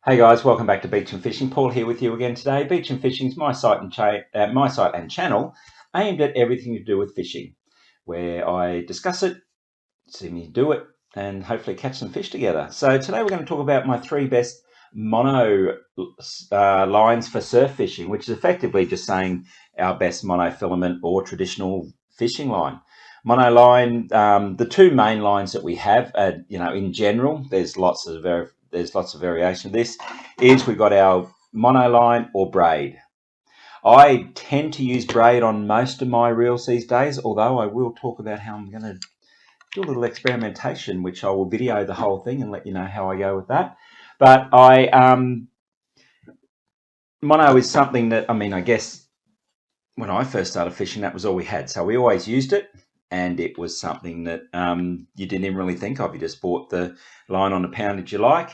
Hey guys, welcome back to Beach and Fishing. Paul here with you again today. Beach and Fishing is my site and channel aimed at everything to do with fishing, where I discuss it, see me do it, and hopefully catch some fish together. So today we're going to talk about my 3 best mono lines for surf fishing, which is effectively just saying our best monofilament or traditional fishing line. Mono line, the 2 main lines that we have, in general, there's lots of variation of this, is we've got our mono line or braid. I tend to use braid on most of my reels these days, although I will talk about how I'm going to do a little experimentation, which I will video the whole thing and let you know how I go with that. But mono is something that, I guess when I first started fishing, that was all we had. So we always used it, and it was something that you didn't even really think of. You just bought the line on a poundage you like,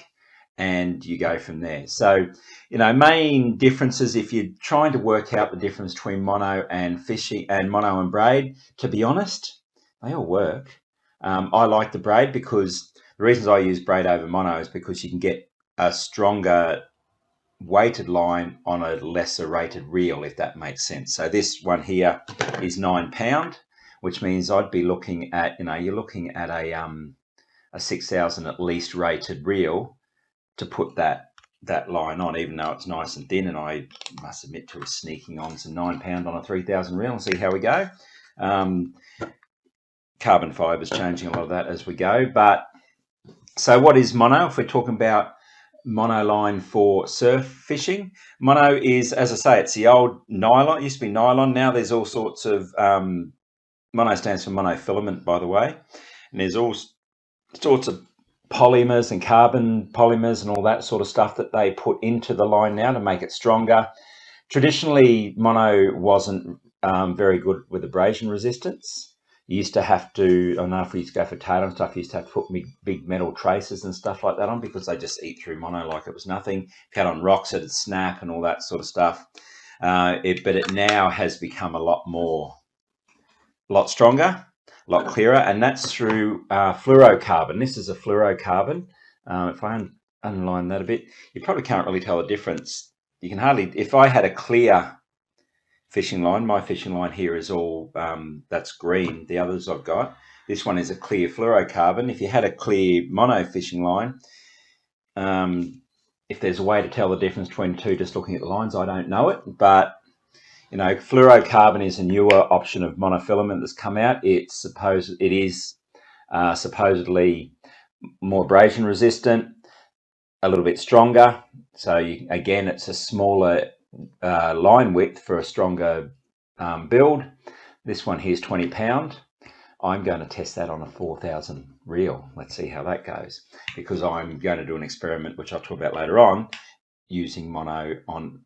and you go from there. So, main differences, if you're trying to work out the difference between mono and fishing and mono and braid, to be honest, they all work. I like the braid because the reasons I use braid over mono is because you can get a stronger weighted line on a lesser rated reel, if that makes sense. So this one here is 9 pound, which means I'd be looking at, you're looking at a 6,000 at least rated reel to put that line on, even though it's nice and thin. And I must admit to sneaking on some 9 pound on a 3,000 reel and see how we go. Carbon fibre is changing a lot of that as we go. But so what is mono? If we're talking about mono line for surf fishing, mono is, as I say, it's the old nylon. It used to be nylon. Now there's all sorts of mono stands for monofilament, by the way, and there's all sorts of polymers and carbon polymers and all that sort of stuff that they put into the line now to make it stronger. Traditionally, mono wasn't very good with abrasion resistance. You used to have to, I know if we used to go for tail and stuff, you used to have to put big metal traces and stuff like that on because they just eat through mono like it was nothing. If you had on rocks, it'd snap and all that sort of stuff. But it now has become a lot stronger, a lot clearer, and that's through fluorocarbon. This is a fluorocarbon. If I underline that a bit, you probably can't really tell the difference. You can hardly, if I had a clear fishing line, my fishing line here is all, that's green. The others I've got, this one is a clear fluorocarbon. If you had a clear mono fishing line, if there's a way to tell the difference between the two just looking at the lines, I don't know it, but fluorocarbon is a newer option of monofilament that's come out. It is supposedly more abrasion resistant, a little bit stronger. So again, it's a smaller line width for a stronger build. This one here is 20 pound. I'm going to test that on a 4,000 reel. Let's see how that goes, because I'm going to do an experiment, which I'll talk about later on, using mono on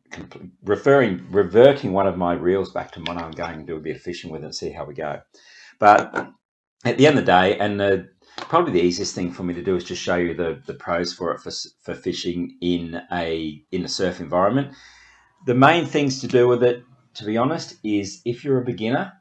reverting one of my reels back to mono and going and do a bit of fishing with it and see how we go. But at the end of the day, and probably the easiest thing for me to do is just show you the pros for it for fishing in a surf environment. The main things to do with it, to be honest, is if you're a beginner,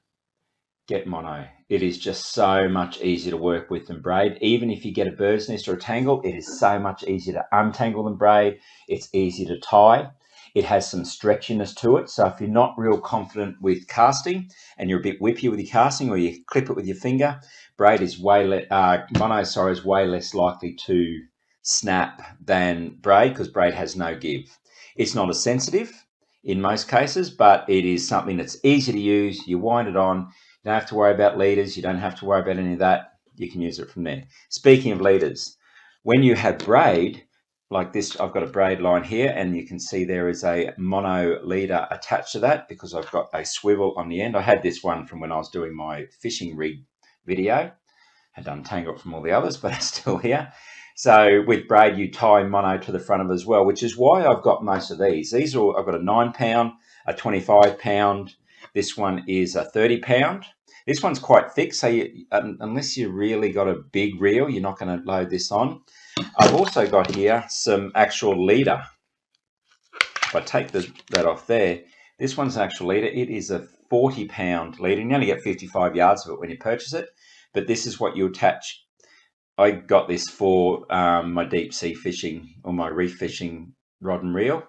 get mono. It is just so much easier to work with than braid. Even if you get a bird's nest or a tangle, it is so much easier to untangle than braid. It's easier to tie. It has some stretchiness to it. So if you're not real confident with casting and you're a bit whippy with your casting, or you clip it with your finger, mono is way less likely to snap than braid, because braid has no give. It's not as sensitive in most cases, but it is something that's easy to use. You wind it on. You don't have to worry about leaders. You don't have to worry about any of that. You can use it from there. Speaking of leaders, when you have braid, like this, I've got a braid line here, and you can see there is a mono leader attached to that because I've got a swivel on the end. I had this one from when I was doing my fishing rig video. Had to untangle it from all the others, but it's still here. So with braid, you tie mono to the front of it as well, which is why I've got most of these. I've got a 9 pound, a 25 pound. This one is a 30 pound. This one's quite thick, so unless you really got a big reel, you're not going to load this on. I've also got here some actual leader. If I take that off there, this one's an actual leader. It is a 40 pound leader. You only get 55 yards of it when you purchase it, but this is what you attach. I got this for my deep sea fishing or my reef fishing rod and reel,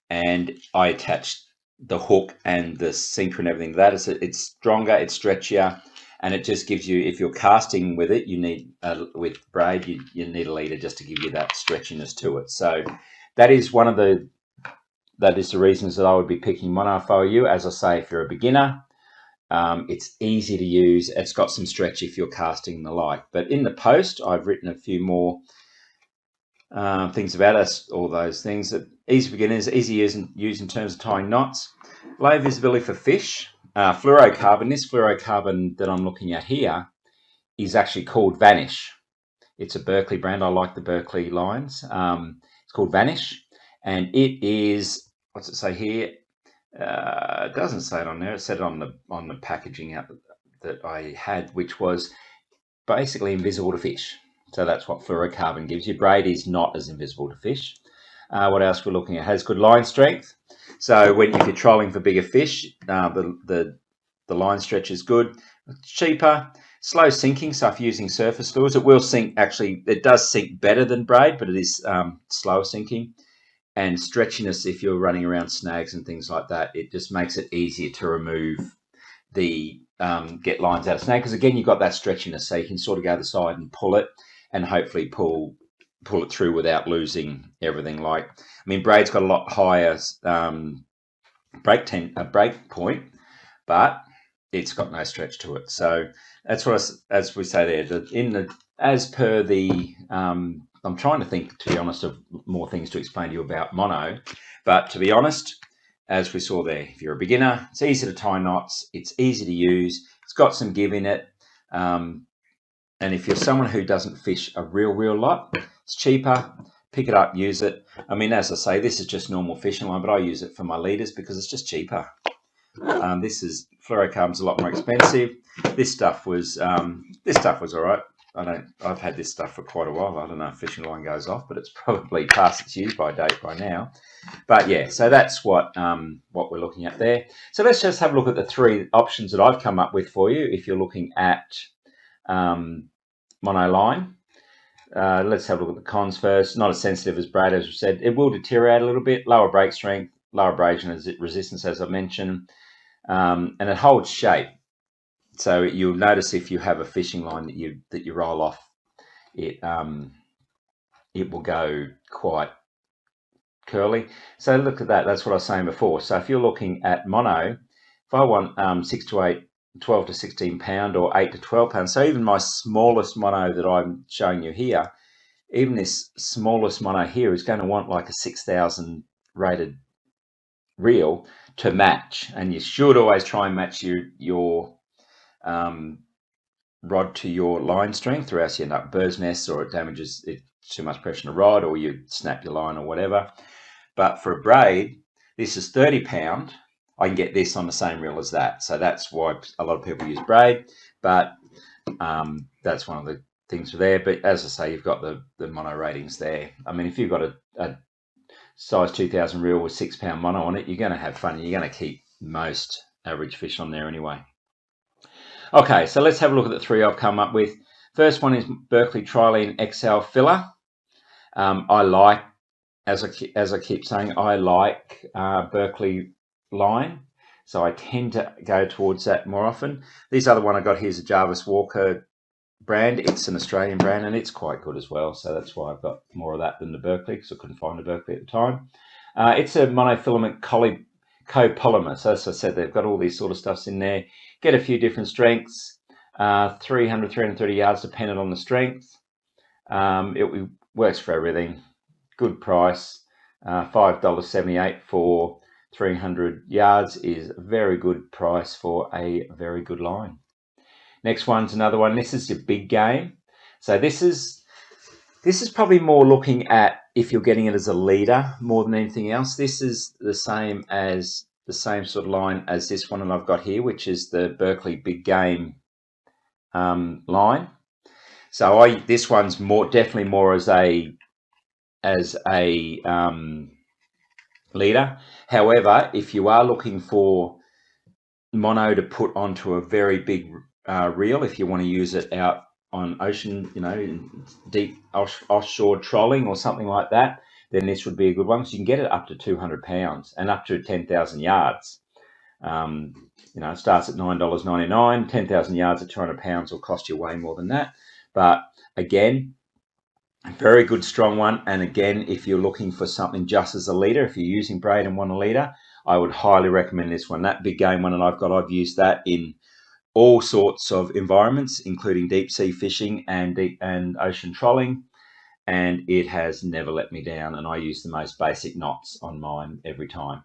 and I attached the hook and the sinker and everything. It's stronger, it's stretchier, and it just gives you, if you're casting with it, you need with braid, you need a leader just to give you that stretchiness to it. So that is the reasons that I would be picking mono if I were you. As I say, if you're a beginner, it's easy to use. It's got some stretch if you're casting and the like. But in the post, I've written a few more things about us, all those things. That easy beginners, easy use in terms of tying knots. Low visibility for fish. Fluorocarbon. This fluorocarbon that I'm looking at here is actually called Vanish. It's a Berkeley brand. I like the Berkeley lines. It's called Vanish, and it is, what's it say here? It doesn't say it on there. It said it on the packaging that I had, which was basically invisible to fish. So that's what fluorocarbon gives you. Braid is not as invisible to fish. What else we're looking at? Has good line strength. So if you're trolling for bigger fish, the line stretch is good. It's cheaper. Slow sinking. So if you're using surface lures, it will sink. Actually, it does sink better than braid, but it is slower sinking. And stretchiness, if you're running around snags and things like that, it just makes it easier to remove the get lines out of snag, because again, you've got that stretchiness, so you can sort of go to the side and pull it, and hopefully pull it through without losing everything. Like, I mean, braid's got a lot higher break point, but it's got no stretch to it. So that's what as we say there. As per the I'm trying to think, to be honest, of more things to explain to you about mono, but to be honest, as we saw there, if you're a beginner, it's easy to tie knots, it's easy to use, it's got some give in it, and if you're someone who doesn't fish a real lot, it's cheaper. Pick it up, use it. I mean, as I say, this is just normal fishing line, but I use it for my leaders because it's just cheaper. Fluorocarbon's a lot more expensive. This stuff was all right. I've had this stuff for quite a while. I don't know if fishing line goes off, but it's probably past its use by date by now. But yeah, so that's what we're looking at there. So let's just have a look at the three options that I've come up with for you if you're looking at mono line. Let's have a look at the cons first. Not as sensitive as braid, as we said. It will deteriorate a little bit. Lower break strength, lower abrasion resistance, as I mentioned, and it holds shape. So you'll notice if you have a fishing line that you roll off, it will go quite curly. So look at that. That's what I was saying before. So if you're looking at mono, if I want 12 to 16 pound or 8 to 12 pounds, so even my smallest mono that I'm showing you here, even this smallest mono here is going to want like a 6,000 rated reel to match, and you should always try and match your rod to your line strength, or else you end up bird's nests, or it damages it, too much pressure on the rod, or you snap your line or whatever. But for a braid, this is 30 pound. I can get this on the same reel as that. So that's why a lot of people use braid, but that's one of the things there. But as I say, you've got the mono ratings there. I mean, if you've got a size 2000 reel with 6 pound mono on it, you're going to have fun. You're going to keep most average fish on there anyway. Okay, so let's have a look at the three I've come up with. First one is Berkeley Trilene Xl filler. I like, as I keep saying, I like Berkeley line, so I tend to go towards that more often. This other one I got here is a Jarvis Walker brand. It's an Australian brand, and it's quite good as well, so that's why I've got more of that than the Berkeley, because I couldn't find a Berkeley at the time. It's a monofilament copolymer, so as I said, they've got all these sort of stuffs in there. Get a few different strengths, 300, 330 yards dependent on the strength. It works for everything. Good price. $5.78 for 300 yards is a very good price for a very good line. Next one's another one. This is your Big Game. So this is probably more looking at if you're getting it as a leader more than anything else. This is the same sort of line as this one that I've got here, which is the Berkeley Big Game line. So this one's definitely more as a leader. However, if you are looking for mono to put onto a very big reel, if you want to use it out on ocean, in deep offshore trolling or something like that, then this would be a good one. So you can get it up to 200 pounds and up to 10,000 yards. You know, it starts at $9.99. 10,000 yards at 200 pounds will cost you way more than that. But again, a very good strong one. And again, if you're looking for something just as a leader, if you're using braid and want a leader, I would highly recommend this one. That Big Game one that I've used that in all sorts of environments, including deep sea fishing and ocean trolling, and it has never let me down. And I use the most basic knots on mine every time.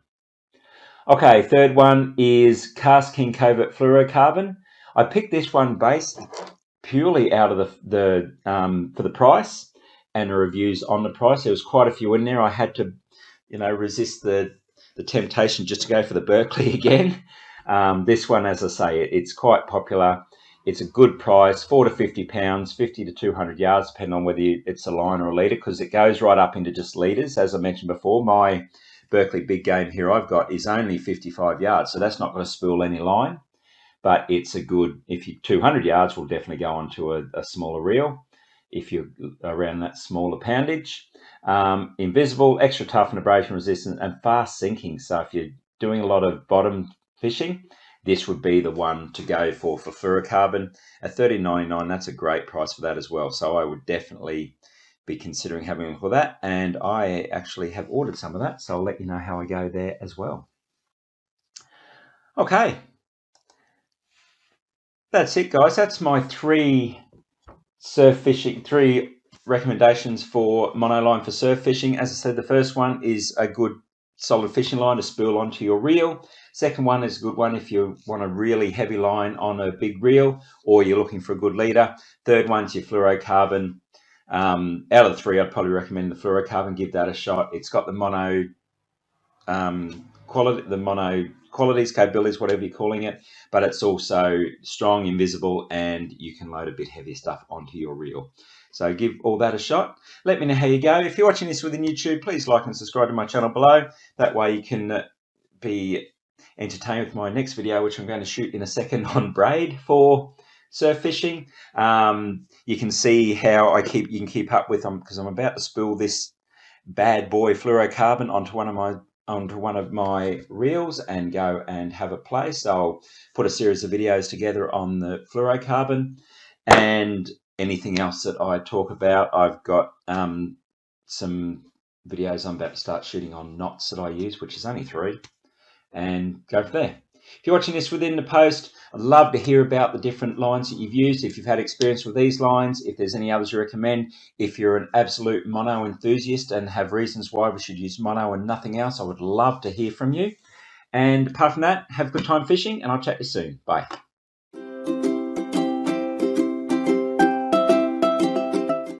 Okay, third one is Cast King Covert Fluorocarbon. I picked this one based purely out of for the price and the reviews on the price. There was quite a few in there. I had to, you know, resist the temptation just to go for the Berkeley again. This one, as I say, it's quite popular. It's a good price, £4 to £50, 50 to 200 yards, depending on whether it's a line or a leader, because it goes right up into just leaders. As I mentioned before, my Berkeley Big Game here I've got is only 55 yards, so that's not going to spool any line. But it's a good, if you 200 yards will definitely go onto a smaller reel if you're around that smaller poundage. Invisible, extra tough and abrasion resistant, and fast sinking. So if you're doing a lot of bottom fishing, this would be the one to go for fluorocarbon. At $13.99, that's a great price for that as well. So I would definitely be considering having a look at that. And I actually have ordered some of that, so I'll let you know how I go there as well. Okay. That's it, guys. That's my three recommendations for monoline for surf fishing. As I said, the first one is a good solid fishing line to spool onto your reel. Second one is a good one if you want a really heavy line on a big reel or you're looking for a good leader. Third one's your fluorocarbon. Out of the three, I'd probably recommend the fluorocarbon. Give that a shot. It's got the mono qualities, capabilities, whatever you're calling it, but it's also strong, invisible, and you can load a bit heavier stuff onto your reel. So give all that a shot. Let me know how you go. If you're watching this within YouTube, please like and subscribe to my channel below. That way you can be entertained with my next video, which I'm going to shoot in a second on braid for surf fishing. You can see how you can keep up with them, because I'm about to spool this bad boy fluorocarbon onto one of my reels and go and have a play. So I'll put a series of videos together on the fluorocarbon and anything else that I talk about. I've got some videos I'm about to start shooting on knots that I use, which is only 3, and go from there. If you're watching this within the post, I'd love to hear about the different lines that you've used, if you've had experience with these lines, if there's any others you recommend. If you're an absolute mono enthusiast and have reasons why we should use mono and nothing else, I would love to hear from you. And apart from that, have a good time fishing, and I'll chat to you soon. Bye.